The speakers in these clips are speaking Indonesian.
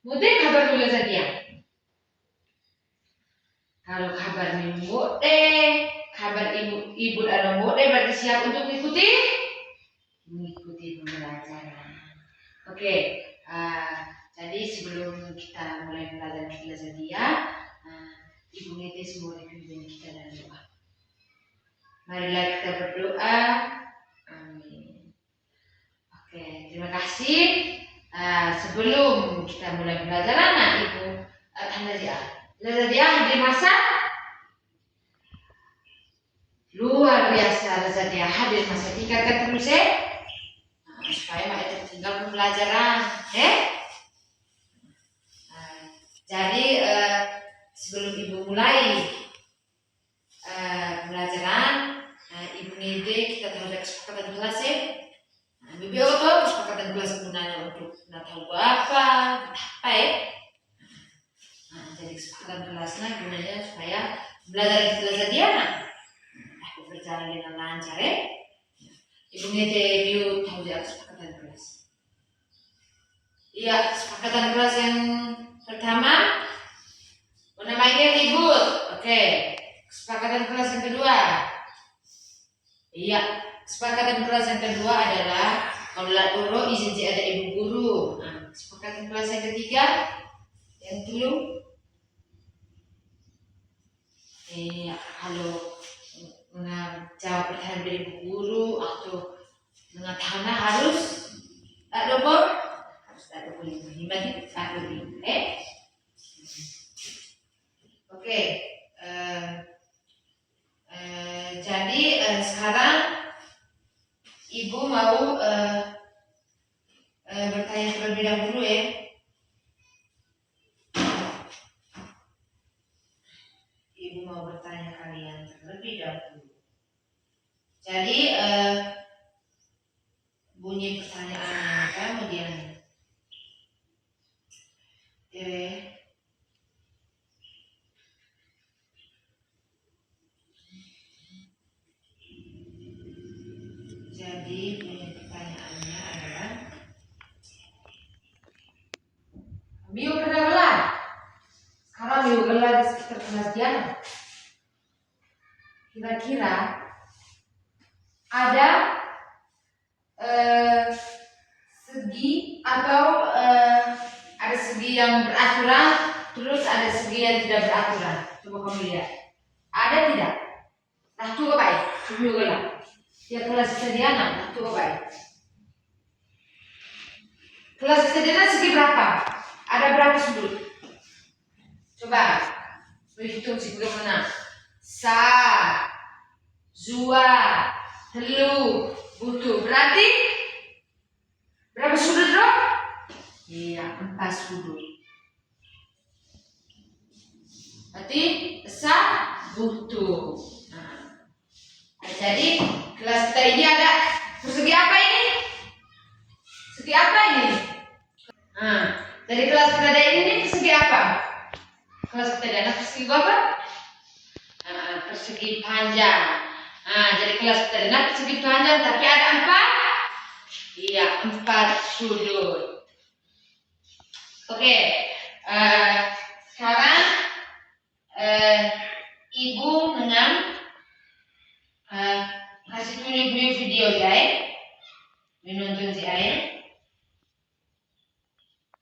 Mute kabar dulu saja. Kalau kabar mute, kabar ibu dan mute berarti siap untuk mengikuti pembelajaran. Oke, jadi sebelum kita mulai belajar bahasa dia, Ibu Netes mau pimpin kita dalam doa. Marilah kita berdoa. Amin. Oke, terima kasih. Sebelum kita mulai belajar, Ibu Lazadia hadir masa luar biasa. Lazadia hadir masa tingkatkan terus supaya mereka tinggal pembelajaran. Jadi sebelum Ibu mulai pembelajaran, Ibu Nide kita tahu ada kesepakatan kelas Bibi tahu kesepakatan kelas gunanya untuk tahu apa jadi kesepakatan kelasnya gunanya supaya belajar di kelas dia berjalan dengan lancar Ibu Nide Biu tahu dia kesepakatan kelas. Iya, kesepakatan kelas yang pertama namanya libur. Oke. Kesepakatan kelas yang kedua. Iya, kesepakatan kelas yang kedua adalah kalau laturo izin ada ibu guru. Kesepakatan kelas yang ketiga yang belum. Iya, kalau menjawab pertanyaan dari ibu guru atau mengatakan harus tak boleh mengimbangi tak boleh. Oke. Jadi sekarang Ibu mau bertanya terlebih dahulu Ibu mau bertanya kalian terlebih dahulu. Jadi bunyi pertanyaannya kemudian jadi bunyi pertanyaannya adalah Miu kenalan. Sekarang Miu gelar di sekitar kelas Diana. Kira-kira ada segi atau ada segi yang beraturan, terus ada segi yang tidak beraturan. Coba kamu lihat. Ada tidak? Nah, coba baik. Miu gelar. Ya kelas Diana, nah coba baik. Kelas Diana segi berapa? Ada berapa sudut? Coba berhitung segi mana? Sa, zua, telu, butuh. Berarti berapa sudut dong? Iya, 4 sudut. Berarti sa, butuh. Jadi kelas kita ini ada persegi apa ini? Segi apa ini? Jadi kelas kita ini persegi apa? Kelas kita ada persegi apa? Persegi panjang. Jadi kelas kita ada persegi panjang, tapi ada 4? Iya, 4 sudut. Oke, sekarang Ibu dengan kasih tunjuk video menonton si ayah,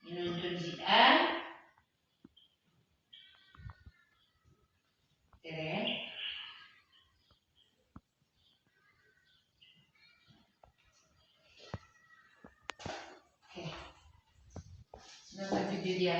menonton si A, oke, nonton video dia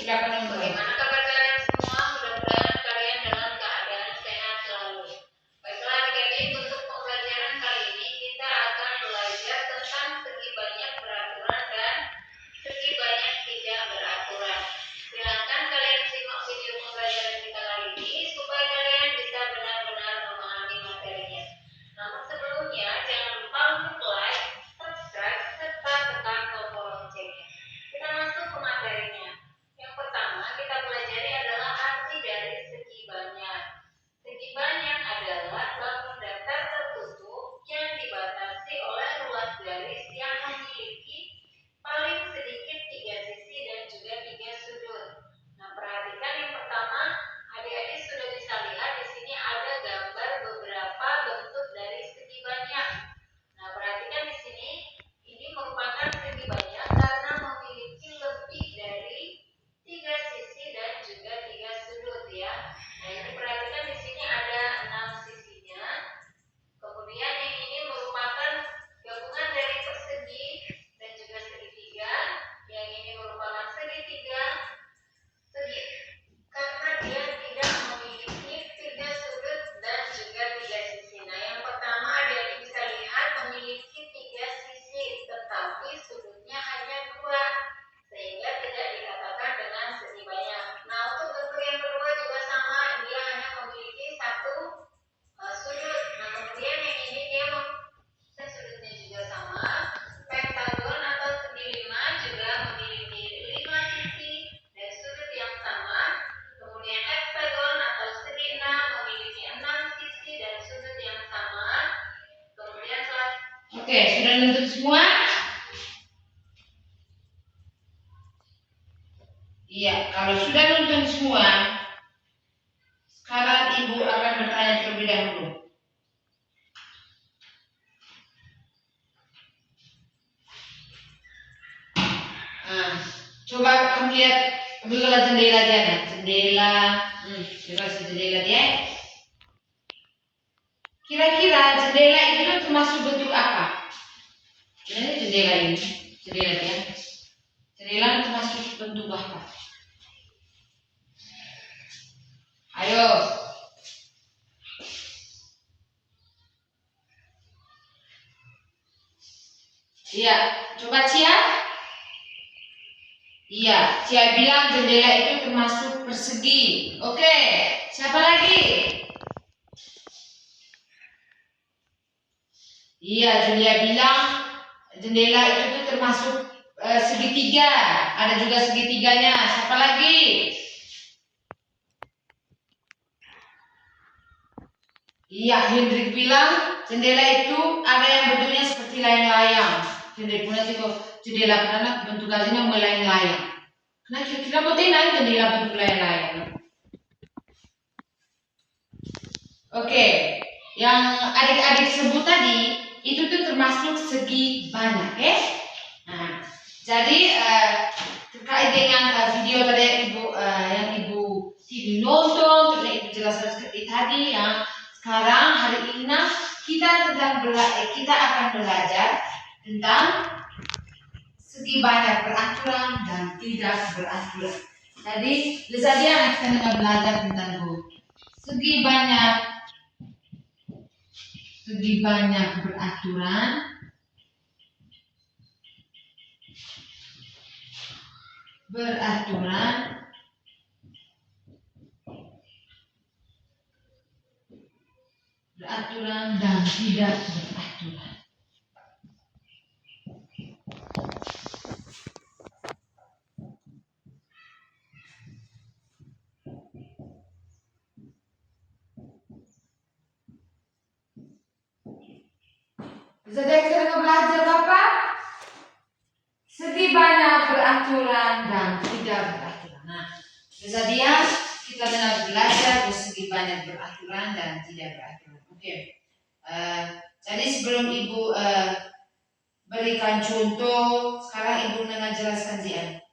Bagaimana kabar kalian semua? Mudah-mudahan kalian dalam keadaan sehat selalu. Baiklah adik-adik, untuk pembelajaran kali ini Oke, sudah nuntut semua? Iya, kalau sudah nonton semua, sekarang Ibu akan bertanya terlebih dahulu. Nah, coba kamu lihat bukalah jendela dia, nah. Jendela, jendela dia. Kira-kira jendela itu termasuk bentuk apa? Ini jendela ini, jendela dia. Jendela termasuk bentuk apa? Ayo. Iya, coba Cia. Iya, Cia bilang jendela itu termasuk persegi. Oke, siapa lagi? Iya, Julia bilang jendela itu tuh termasuk segitiga. Ada juga segitiganya. Siapa lagi? Iya, Hendrik bilang jendela itu ada yang bentuknya seperti layang-layang. Hendrik punya juga jendela karena bentuk aslinya melayang-layang. Nah, kira-kira bagaimana jendela bentuk layang-layang? Oke, yang adik-adik sebut tadi itu tuh termasuk segi banyak, ya. Nah, jadi terkait dengan video tadi yang ibu TV nonton, terus ibu jelaskan seperti tadi yang sekarang hari ini kita akan belajar tentang segi banyak beraturan dan tidak beraturan. Jadi Lizadia kita akan belajar tentang segi banyak beraturan dan tidak beraturan. Jadi kita belajar apa? Segi banyak beraturan dan tidak beraturan. Nah, jadi kita benar belajar segi banyak beraturan dan tidak beraturan. Oke. Jadi sebelum ibu berikan contoh, sekarang ibu dengan jelaskan dia.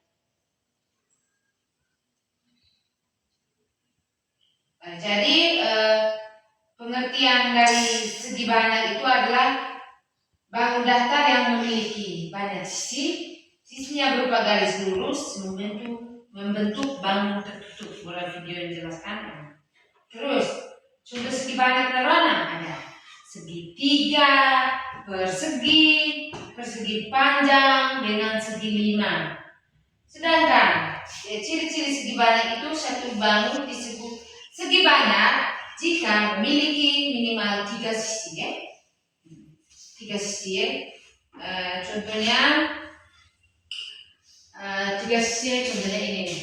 Jadi pengertian dari segi banyak itu adalah bangun datar yang memiliki banyak sisi. Sisinya berupa garis lurus membentuk bangun tertutup. Boleh video yang jelaskan. Terus contoh segi banyak mana? Ada segitiga, persegi panjang dengan segi 5. Sedangkan ciri-ciri segi banyak itu satu bangun disebut segi banyak jika memiliki minimal 3 sisi, ya. 3 sisi, ya. Contohnya 3 sisi, contohnya ini.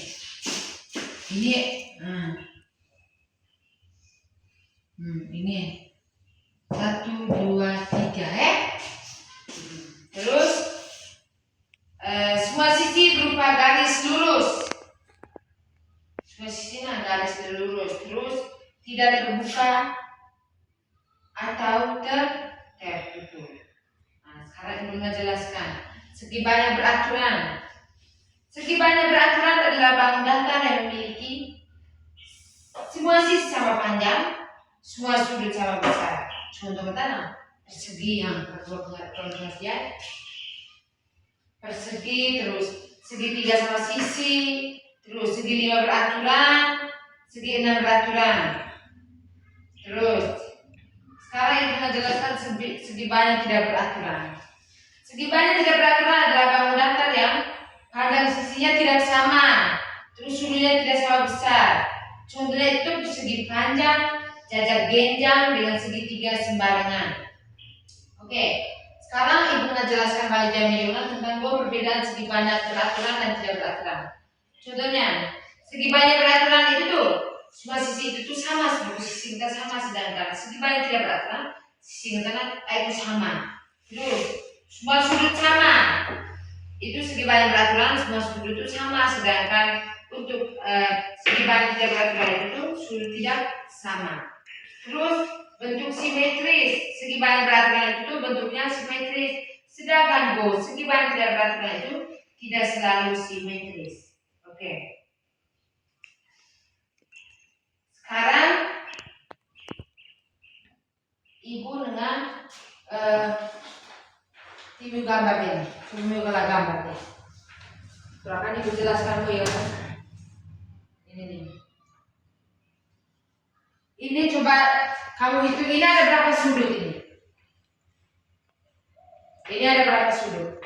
Ini 1, 2, 3, ya. Terus semua sisi berupa garis lurus. Semua sisinya garis lurus. Terus tidak terbuka atau tertutup. Nah, sekarang ibu menjelaskan segi banyak beraturan. Segi banyak beraturan adalah bangun datar yang memiliki semua sisi sama panjang, semua sudut sama besar. Contoh pertama, persegi yang pengertian persegi, terus segitiga sama sisi, terus segi 5 beraturan, segi 6 beraturan. Terus sekarang ibu akan jelaskan segi banyak tidak beraturan. Segi banyak tidak beraturan adalah bangun datar yang kadang sisinya tidak sama, terus sudutnya tidak sama besar. Contohnya itu persegi panjang, jajar genjang dengan segitiga sembarangan. Oke, sekarang ibu akan jelaskan balik Jamila tentang perbedaan segi banyak beraturan dan tidak beraturan. Contohnya, segi banyak beraturan itu tuh semua sisi itu tuh sama, sisi kita sama, sedangkan segi banyak tidak beraturan sisi kita itu sama. Terus semua sudut sama. Itu segi banding beraturan, semua sudut itu sama. Sedangkan untuk segi banding tidak beraturan itu sudut tidak sama. Terus bentuk simetris, segi banding beraturan itu bentuknya simetris. Sedangkan segi banding tidak beraturan itu tidak selalu simetris. Oke. Sekarang ibu dengan timur gambar ini, timur gambar ini. Akan ibu jelaskan bu ya. Ini nih. Ini coba kamu hitung, ini ada berapa sudut ini? Ini ada berapa sudut?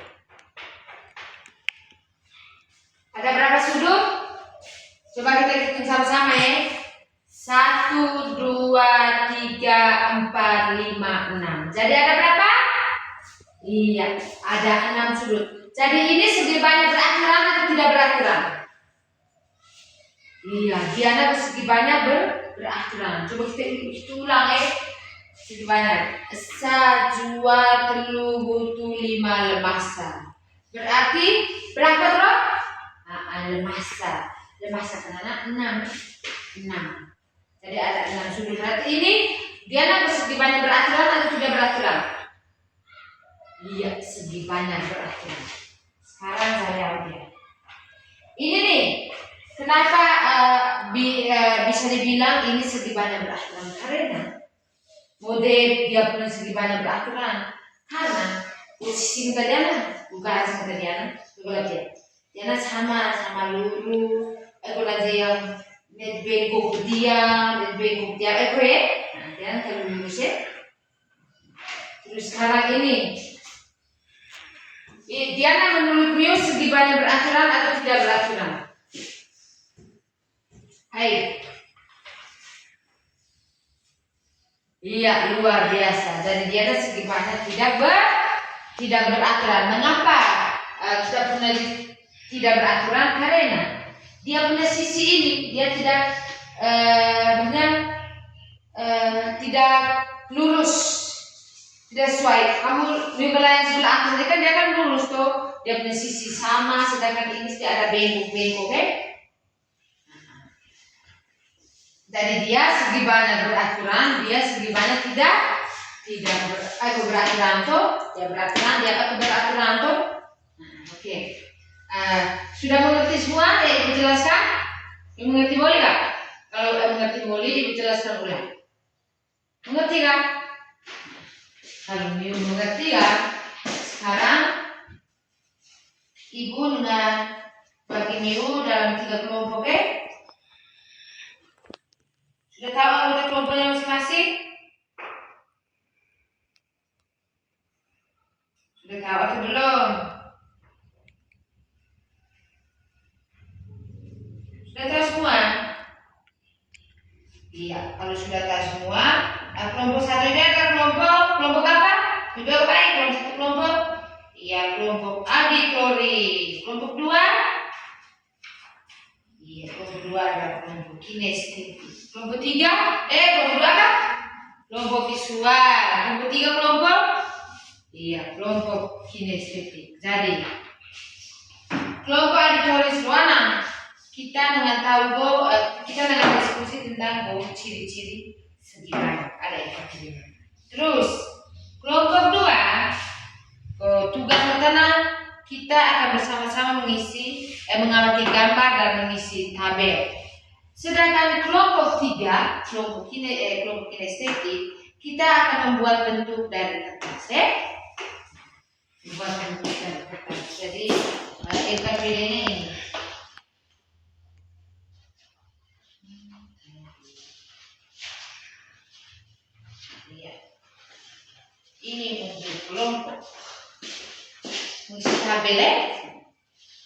Ada berapa sudut? Coba kita hitung sama-sama ya. 1, 2, 3, 4, 5, 6. Jadi ada berapa? Iya, ada 6 sudut. Jadi ini segi banyak beraturan atau tidak beraturan? Iya, Diana segi banyak beraturan. Coba kita ulang ya. Segi banyak. 1, 2, 3, 4, 5 lemasa. Berarti berapa bro? Lemasa. Lemasa karena 6. Jadi ada 6 sudut. Berarti ini Diana segi banyak beraturan atau tidak beraturan? Iya, segi banyak beraturan. Sekarang saya lihat. Ini nih, kenapa bisa dibilang ini segi banyak beraturan? Karena model dia punya segi banyak beraturan. Karena posisi Diana, bukan sama Diana, coba lihat. Diana sama lurus. Aku aja yang bengkok dia, bengkok dia, ya. Nah, Diana kalau lurus ya. Terus sekarang ini. Diana menurut Mio segi banyak beraturan atau tidak beraturan? Hai. Iya, luar biasa. Jadi Diana segi banyak tidak beraturan. Mengapa kita punya tidak beraturan? Karena dia punya sisi ini dia tidak lurus. Tidak sesuai. Kamu juga yang sebelah atas ini kan dia kan lurus tuh. Dia punya sisi sama, sedangkan ini tidak ada bengkok, oke? Jadi dia segi banyak beraturan, dia segi banyak tidak beraturan tuh. Dia beraturan, dia apa beraturan tuh? Oke. Sudah mengerti semua? Ya ibu jelaskan. Ibu mengerti boleh nggak? Kalau mengerti boleh, ibu jelaskan ulang. Mengerti nggak? Kalau ibu mengerti ya, sekarang ibu dengan bagi Miu dalam 3 kelompok, oke? Sudah tahu anggota kelompoknya masing-masing? Sudah tahu atau belum? Sudah tahu semua? Iya, kalau sudah tahu semua, kelompok satu ini adalah kelompok apa? Sudah baik, kelompok satu kelompok. Iya, kelompok auditori. Kelompok 2? Iya, kelompok 2 adalah kelompok kinestetik. Kelompok 3? Kelompok 2 apa? Kelompok visual. Kelompok 3 kelompok? Iya, kelompok kinestetik. Jadi, kelompok auditori seruanang. Kita dengan tahu kita dengan diskusi tentang ciri-ciri segi banyak. Ada yang terus kelompok 2 tugas pertama kita akan bersama-sama mengamati gambar dan mengisi tabel. Sedangkan kelompok 3 kelompok kinestetik kita akan membuat bentuk dari kertas membuat bentuk dari kertas. Jadi bedanya ini. Ini untuk kelompok mengisi tabel.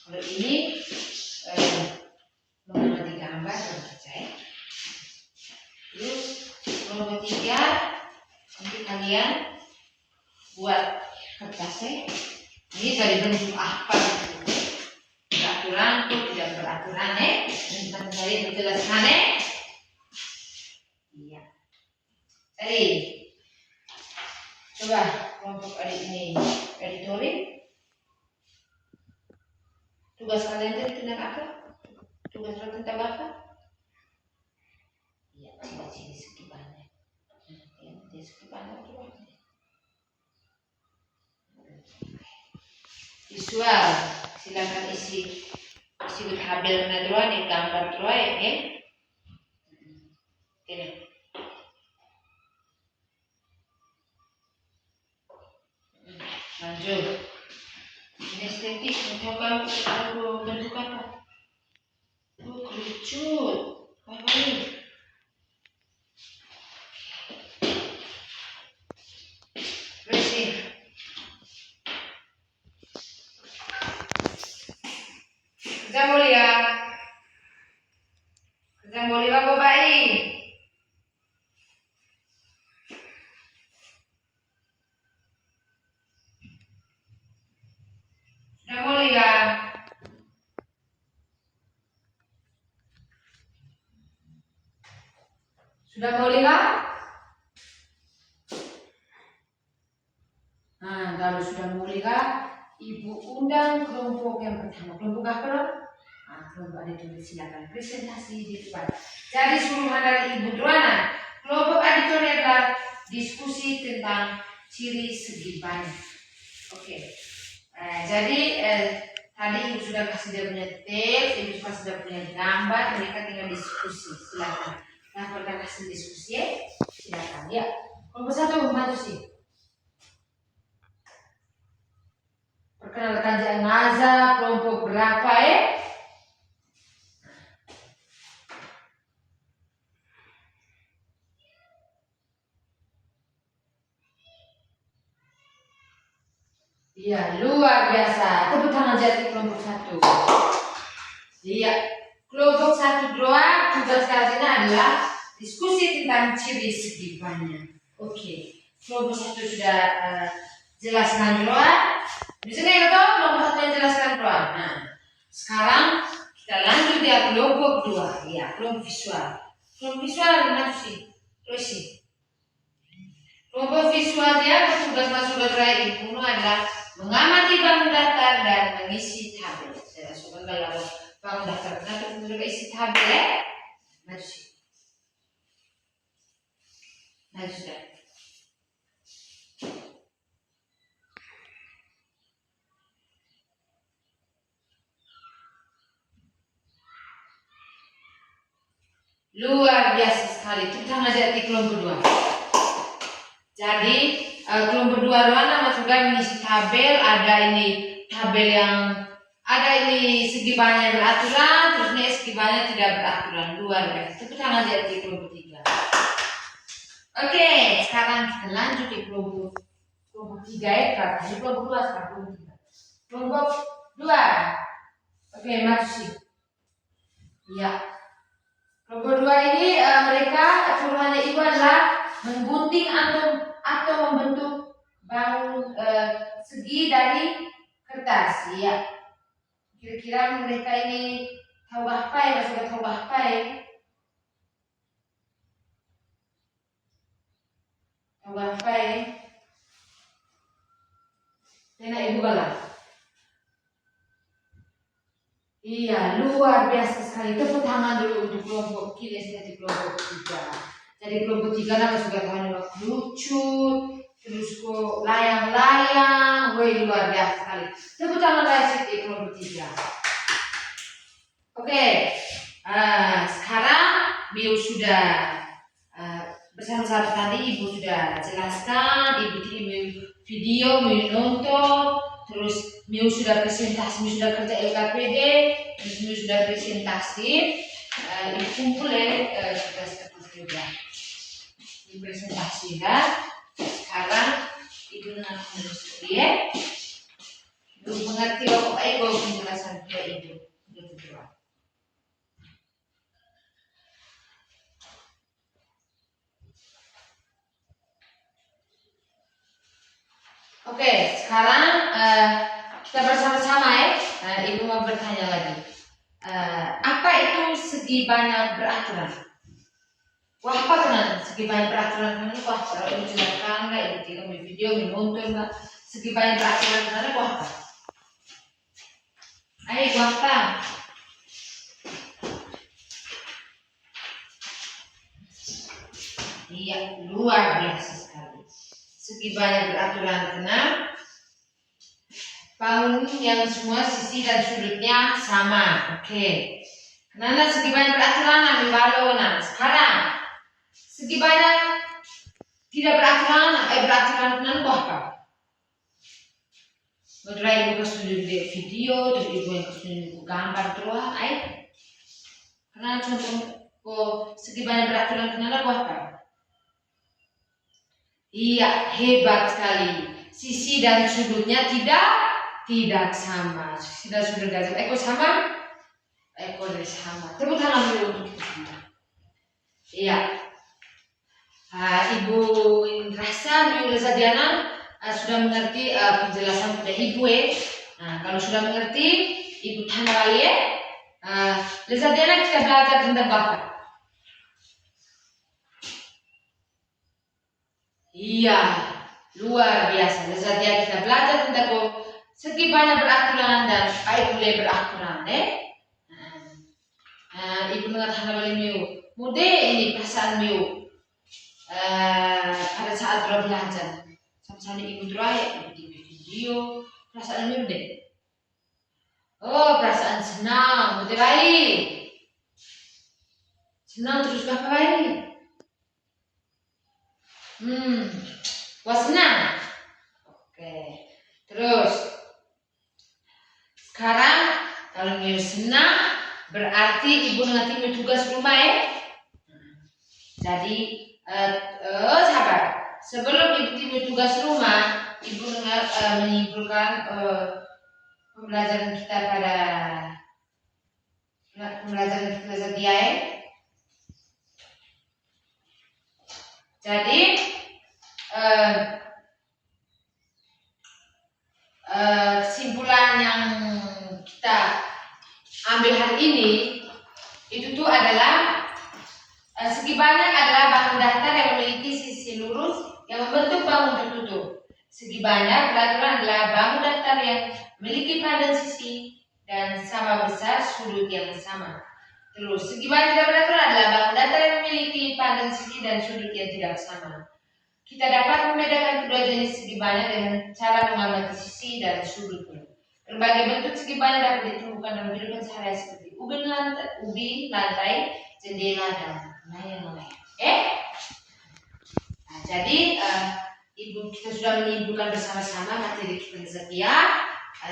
Kalau ini mengamati gambar dan baca. Terus kelompok 3 nanti kalian buat kertasnya. Ini dari bentuk apa? Beraturan atau tidak beraturan Nanti kalian menjelaskan Iya. Jadi Coba kelompok adik ini editori. Tugas kalian itu tentang apa? Tugas kalian tentang apa? Ya, ciri-ciri segi banyak. Nanti segi banyak coba. Visual, silakan isi tabel dulu nih, gambar dulu ya. Ini. Lanjut. Ini estetik, mencoba aku bentuk apa? Kerucut. Apa ini? Bersih. Kerja mulia. Kerja mulia apa baik? Sudah mulia. Sudah mulia? Nah, kalau sudah mulia, Ibu undang kelompok yang pertama. Kelompok apa? Nah, kelompok editori silakan presentasi di depan. Jadi suruhan dari Ibu Duana, kelompok editori adalah diskusi tentang ciri segi banyak. Oke. Jadi tadi Ibu sudah kasih dia punya teks, Ibu sudah punya gambar, mereka tinggal diskusi. Silakan. Laporkan hasil diskusi ya. Silakan ya. Kelompok satu maju sih. Perkenalkan jenazah kelompok berapa ya? Iya, luar biasa. Tepuk tangan jadi kelompok satu. Iya, kelompok satu doa tugas kalian adalah diskusi tentang ciri segi banyak. Oke, kelompok satu sudah jelaskan doa. Di sini ya toh, kelompok satu yang jelaskan doa. Nah, sekarang kita lanjut ya kelompok dua. Ya, kelompok visual. Kelompok visual mana sih? Terus sih. Kelompok visual dia tugas masuk ke Ibu adalah mengamati bangun datar dan mengisi tabel. Saya suka kalau bangun datar nanti mereka isi tabel ya. Maju sih. Maju sudah. Luar biasa sekali. Kita ngajar di kelompok 2. Jadi kelompok 2 mana masukkan mengisi tabel, ada ini tabel yang ada ini segi banyak beraturan, terus ini segi banyak tidak beraturan. Luar biasa. Kita ngajar di kelompok 3. Oke, sekarang kita lanjut di kelompok 3 ya. Ini kelompok 2 sekarang kelompok 3. Kelompok 2. Oke, masih. Iya. Kelompok 2 ini mereka suruhannya Ibu adalah menggunting atau membentuk bangun segi dari kertas. Ya. Kira-kira mereka ini tahu apa ya? Masih tahu apa ya? Tahu apa ya? Tena Ibu galah. Iya, luar biasa sekali. Tepuk tangan dulu untuk kelompok kinestetik kelompok 3. Jadi kelompok 3 nama juga tahan lucu, terus kok layang-layang, woi luar biasa sekali. Tepuk tangan lagi di kelompok 3. Oke, sekarang Bio sudah bersama-sama tadi Ibu sudah jelaskan, Ibu kirim video, Bio nonton, terus Bio sudah presentasi, Bio sudah kerja LKPD, terus Bio sudah presentasi, Ibu kumpul tugas juga. Ibu presentasi ya. Sekarang Ibu mengerti ya. Ibu mengerti apa Ibu penjelasan dia Ibu. Oke, sekarang kita bersama-sama ya. Ibu mau bertanya lagi. Apa itu segi banyak beraturan? Wah, apa kan segi banyak beraturan? Wah, kalau Ibu jelaskan nggak Ibu tidak video, menonton, Mbak. Segi banyak beraturan karena gua apa? Ayo gua apa? Iya, luar biasa sekali. Segi banyak beraturan karena bangun yang semua sisi dan sudutnya sama. Oke. Karena segi banyak beraturan ambil balon. Nah, sekarang segi banyak tidak beraturan, beraturan karena gua apa? Moderator ibu kasih video, terus ibu yang kasih gambar terus, karena contoh segi banyak beraturan kenal gua apa? Iya, hebat sekali. Sisi dan sudutnya tidak sama. Sisi dan sudut garis ekor sama, ekor dari sama. Tepuk tangan dulu untuk kita semua. Iya. Ibu Indrasa, Ibu Zadiana sudah mengerti penjelasan pada ibu Nah, kalau sudah mengerti, ibu tanya kali Zadiana kita belajar tentang bapak. Iya, luar biasa. Zadiana kita belajar tentang segi banyak beraturan dan baik boleh beraturan, ibu mengatakan kali miu, mude ini perasaan miu pada saat belajar. Sama ibu terakhir di video perasaan miu deh. Oh, perasaan senang, mude baik. Senang terus apa baik? Wah senang. Oke. Terus sekarang kalau miu senang berarti ibu nanti tugas rumah Jadi sabar. Sebelum ibu tiba tugas rumah, ibu menyimpulkan pembelajaran kita pada pembelajaran kita setia Jadi kesimpulan yang kita ambil hari ini itu tuh adalah segi banyak adalah bangun datar yang memiliki sisi lurus yang membentuk bangun tertutup. Segi banyak beraturan adalah bangun datar yang memiliki pandan sisi dan sama besar sudut yang sama. Terus segi banyak tidak beraturan adalah bangun datar yang memiliki pandan sisi dan sudut yang tidak sama. Kita dapat membedakan kedua jenis segi banyak dengan cara mengamati sisi dan sudutnya. Berbagai bentuk segi banyak dapat ditemukan dalam kehidupan sehari-hari seperti ubin lantai, jendela dan lain-lain. Nah, jadi ibu kita sudah menyimpulkan bersama-sama materi kita setia.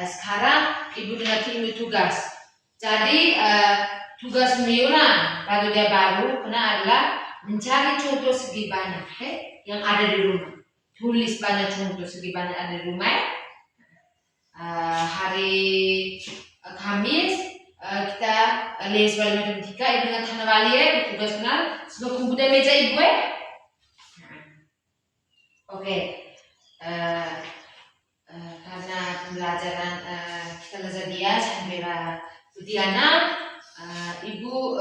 Sekarang ibu dengan tim tugas. Jadi tugas Miura bagi dia baru kena adalah mencari contoh segi banyak yang ada di rumah. Tulis banyak contoh segi banyak ada di rumah. Hari Kamis kita les wali matematika ibu dengan tanah wali tugas kenal sebuah komputer meja ibu Oke. Karena pembelajaran kita belajar dia sampai Budiana ibu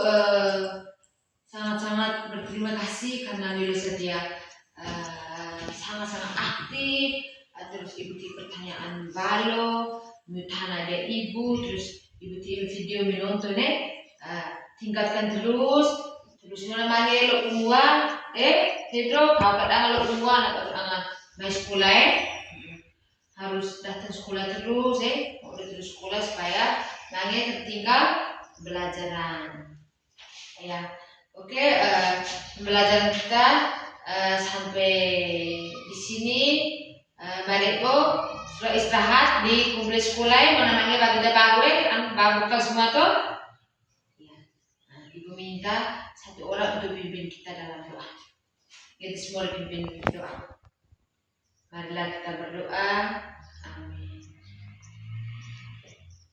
sangat-sangat berterima kasih karena beliau sedia sangat-sangat aktif. Terus ibu di pertanyaan balo, mitana ada ibu, terus ibu di video menonton tingkatkan terus namanya lo umua Pedro kau kadang lo umua nak main sekolah harus datang sekolah terus mau terus sekolah supaya nangnya tertinggal pembelajaran oke pembelajaran kita sampai di sini Mari po sudah istirahat di kompleks sekolah namanya bagi bagus semua tuh ibu minta satu orang untuk pimpin kita dalam doa kita semua dipimpin doa marilah kita berdoa